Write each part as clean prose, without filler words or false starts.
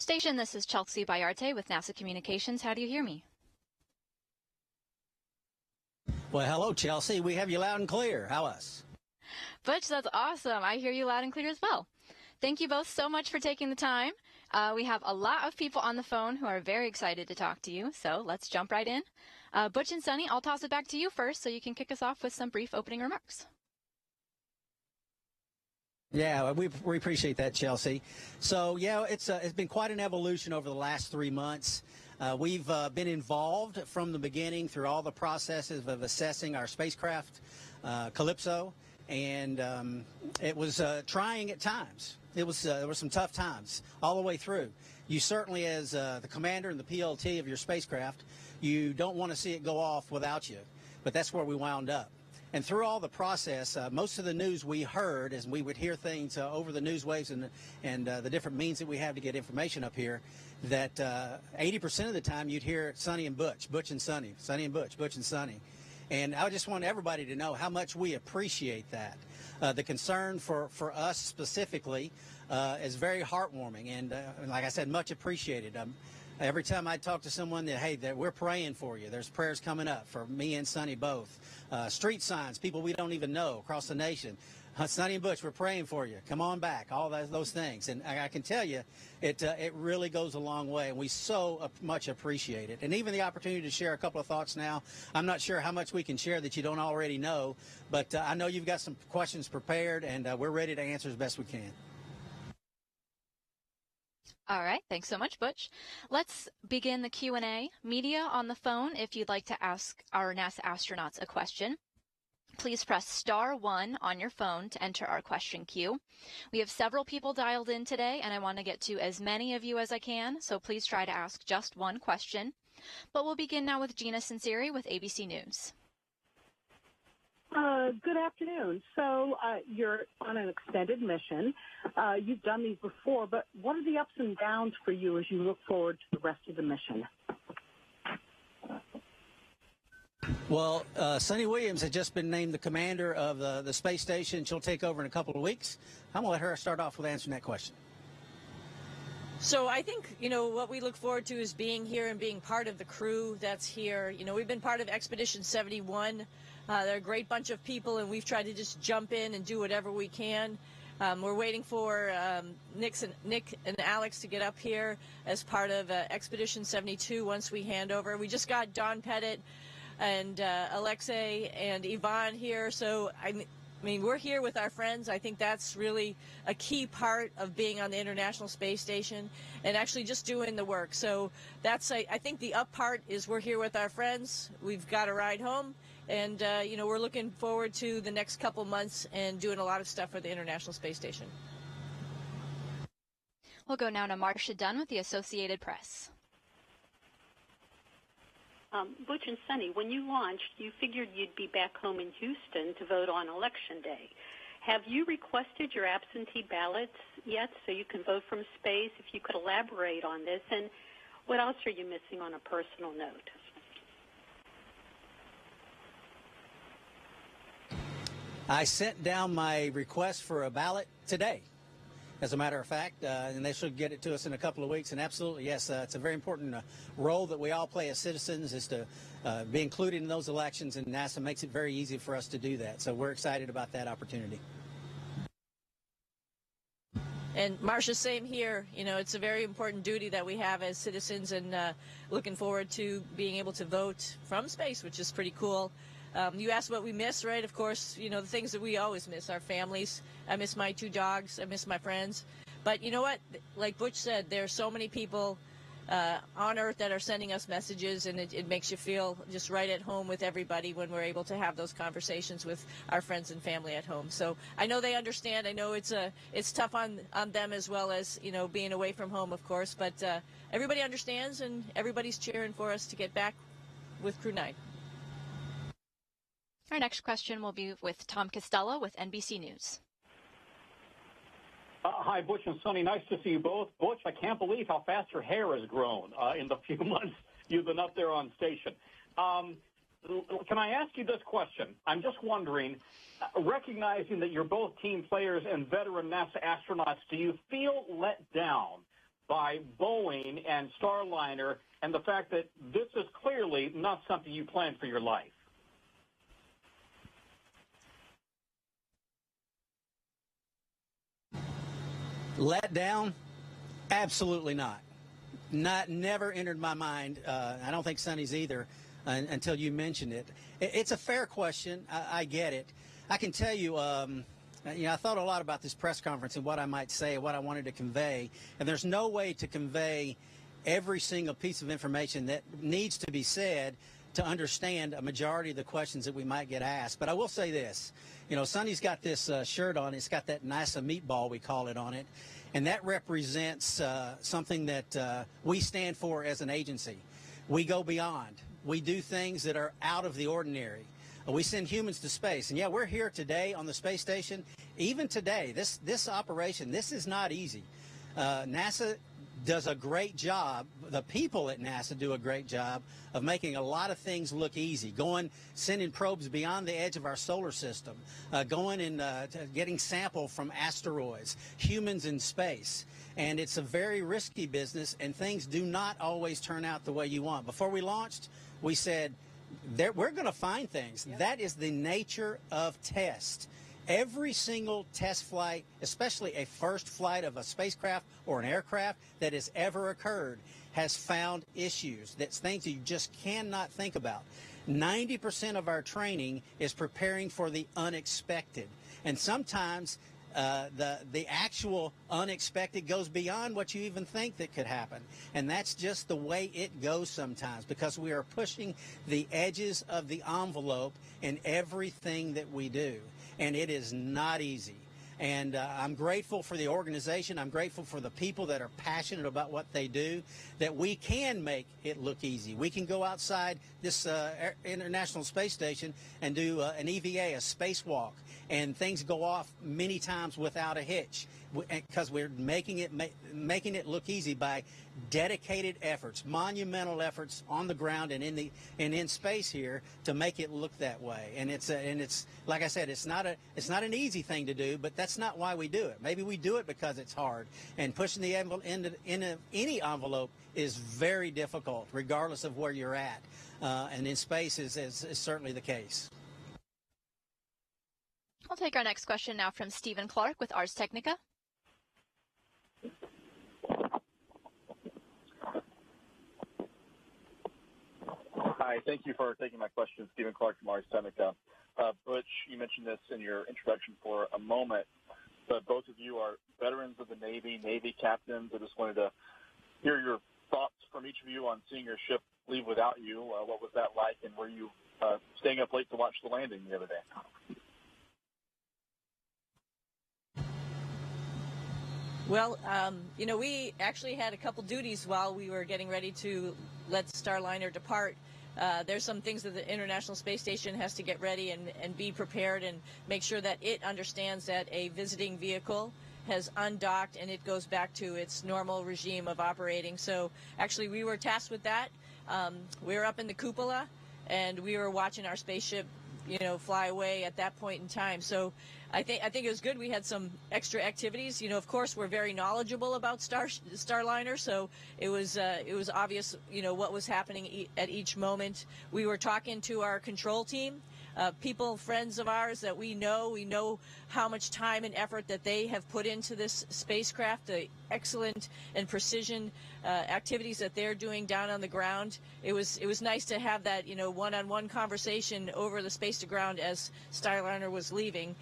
Station, this is Chelsea Bayarte with NASA Communications. How do you hear me? Well, hello, Chelsea. We have you loud and clear. How us? Butch, that's awesome. I hear you loud and clear as well. Thank you both so much for taking the time. We have a lot of people on the phone who are very excited to talk to you, so let's jump right in. Butch and Suni, I'll toss it back to you first so you can kick us off with some brief opening remarks. Yeah, we appreciate that, Chelsea. So, yeah, it's been quite an evolution over the last 3 months. We've been involved from the beginning through all the processes of assessing our spacecraft, Calypso, and it was trying at times. There were some tough times all the way through. You certainly, as the commander and the PLT of your spacecraft, you don't want to see it go off without you, but that's where we wound up. And through all the process, most of the news we heard, as we would hear things over the news waves and the different means that we have to get information up here, that 80% of the time you'd hear Suni and Butch, Butch and Suni, Suni and Butch, Butch and Suni. And I just want everybody to know how much we appreciate that. The concern for us specifically is very heartwarming and, like I said, much appreciated. Every time I talk to someone that, hey, we're praying for you. There's prayers coming up for me and Suni both. Street signs, people we don't even know across the nation. Suni and Butch, we're praying for you. Come on back. All those things. And I can tell you, it really goes a long way. And we so much appreciate it. And even the opportunity to share a couple of thoughts now. I'm not sure how much we can share that you don't already know. But I know you've got some questions prepared, and we're ready to answer as best we can. All right, thanks so much, Butch. Let's begin the Q&A. Media on the phone, if you'd like to ask our NASA astronauts a question, please press *1 on your phone to enter our question queue. We have several people dialed in today, and I want to get to as many of you as I can, so please try to ask just one question. But we'll begin now with Gina Sinceri with ABC News. Good afternoon. So you're on an extended mission. You've done these before, but what are the ups and downs for you as you look forward to the rest of the mission? Well, Suni Williams has just been named the commander of the space station. She'll take over in a couple of weeks. I'm going to let her start off with answering that question. So I think, what we look forward to is being here and being part of the crew that's here. We've been part of Expedition 71. They're a great bunch of people, and we've tried to just jump in and do whatever we can. We're waiting for Nick and Alex to get up here as part of Expedition 72 once we hand over. We just got Don Pettit and Alexei and Yvonne here, so I mean, we're here with our friends. I think that's really a key part of being on the International Space Station and actually just doing the work. So that's, I think the up part is we're here with our friends. We've got a ride home. And, we're looking forward to the next couple months and doing a lot of stuff for the International Space Station. We'll go now to Marcia Dunn with the Associated Press. Butch and Suni, when you launched, you figured you'd be back home in Houston to vote on Election Day. Have you requested your absentee ballots yet so you can vote from space? If you could elaborate on this, and what else are you missing on a personal note? I sent down my request for a ballot today, as a matter of fact, and they should get it to us in a couple of weeks. And absolutely, yes, it's a very important role that we all play as citizens, is to be included in those elections, and NASA makes it very easy for us to do that. So we're excited about that opportunity. And Marcia, same here. It's a very important duty that we have as citizens, and looking forward to being able to vote from space, which is pretty cool. You asked what we miss, right? Of course, the things that we always miss, our families. I miss my 2 dogs. I miss my friends. But you know what? Like Butch said, there are so many people on Earth that are sending us messages, and it makes you feel just right at home with everybody when we're able to have those conversations with our friends and family at home. So I know they understand. I know it's tough on them as well as, being away from home, of course. But everybody understands, and everybody's cheering for us to get back with Crew 9. Our next question will be with Tom Costello with NBC News. Hi, Butch and Suni. Nice to see you both. Butch, I can't believe how fast your hair has grown in the few months you've been up there on station. Can I ask you this question? I'm just wondering, recognizing that you're both team players and veteran NASA astronauts, do you feel let down by Boeing and Starliner and the fact that this is clearly not something you planned for your life? Let down? Absolutely not. Never entered my mind. I don't think Suni's either until you mentioned it. It's a fair question. I get it. I can tell you, I thought a lot about this press conference and what I might say, what I wanted to convey. And there's no way to convey every single piece of information that needs to be said to understand a majority of the questions that we might get asked. But I will say this. Suni's got this shirt on. It's got that NASA meatball, we call it, on it. And that represents something that we stand for as an agency. We go beyond. We do things that are out of the ordinary. We send humans to space. And, yeah, we're here today on the space station. Even today, this operation, this is not easy. NASA does a great job. The people at NASA do a great job of making a lot of things look easy. Sending probes beyond the edge of our solar system, going and getting sample from asteroids, humans in space. And it's a very risky business, and things do not always turn out the way you want. Before we launched, we said, we're going to find things. Yep. That is the nature of test. Every single test flight, especially a first flight of a spacecraft or an aircraft that has ever occurred, has found issues. That's things that you just cannot think about. 90% of our training is preparing for the unexpected. And sometimes the actual unexpected goes beyond what you even think that could happen. And that's just the way it goes sometimes, because we are pushing the edges of the envelope in everything that we do. And it is not easy. And I'm grateful for the organization. I'm grateful for the people that are passionate about what they do, that we can make it look easy. We can go outside this International Space Station and do an EVA, a spacewalk, and things go off many times without a hitch, because we're making it look easy by dedicated efforts, monumental efforts on the ground and in space here to make it look that way. And it's like I said, it's not an easy thing to do, but that's not why we do it. Maybe we do it because it's hard, and pushing the envelope into any envelope is very difficult, regardless of where you're at. And in space is certainly the case. I'll take our next question now from Stephen Clark with Ars Technica. Hi, thank you for taking my question. Stephen Clark from Ars Technica. Butch, you mentioned this in your introduction for a moment, but both of you are veterans of the Navy captains. I just wanted to hear your thoughts from each of you on seeing your ship leave without you. What was that like, and were you staying up late to watch the landing the other day? Well, we actually had a couple duties while we were getting ready to let Starliner depart. There's some things that the International Space Station has to get ready and be prepared and make sure that it understands that a visiting vehicle has undocked and it goes back to its normal regime of operating. So actually we were tasked with that. We were up in the cupola and we were watching our spaceship fly away at that point in time. So I think it was good. We had some extra activities. Of course, we're very knowledgeable about Starliner, so it was obvious, what was happening at each moment. We were talking to our control team, people, friends of ours that we know how much time and effort that they have put into this spacecraft, the excellent and precision activities that they're doing down on the ground. It was nice to have that, one-on-one conversation over the space to ground as Starliner was leaving,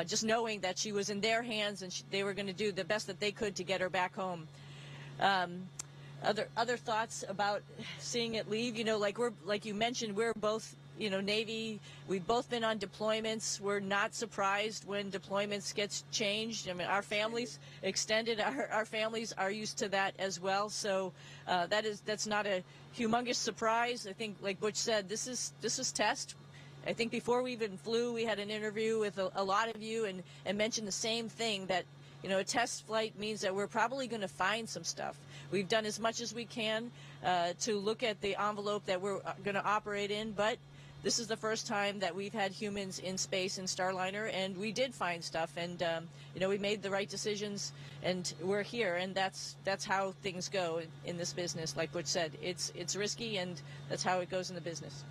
just knowing that she was in their hands and they were going to do the best that they could to get her back home. Other thoughts about seeing it leave, like you mentioned, we're both Navy. We've both been on deployments. We're not surprised when deployments gets changed. I mean, our families extended. Our families are used to that as well. So that's not a humongous surprise. I think, like Butch said, this is test. I think before we even flew, we had an interview with a lot of you and mentioned the same thing, that a test flight means that we're probably going to find some stuff. We've done as much as we can to look at the envelope that we're going to operate in, but this is the first time that we've had humans in space in Starliner, and we did find stuff, and we made the right decisions, and we're here, and that's how things go in this business. Like Butch said, it's risky, and that's how it goes in the business.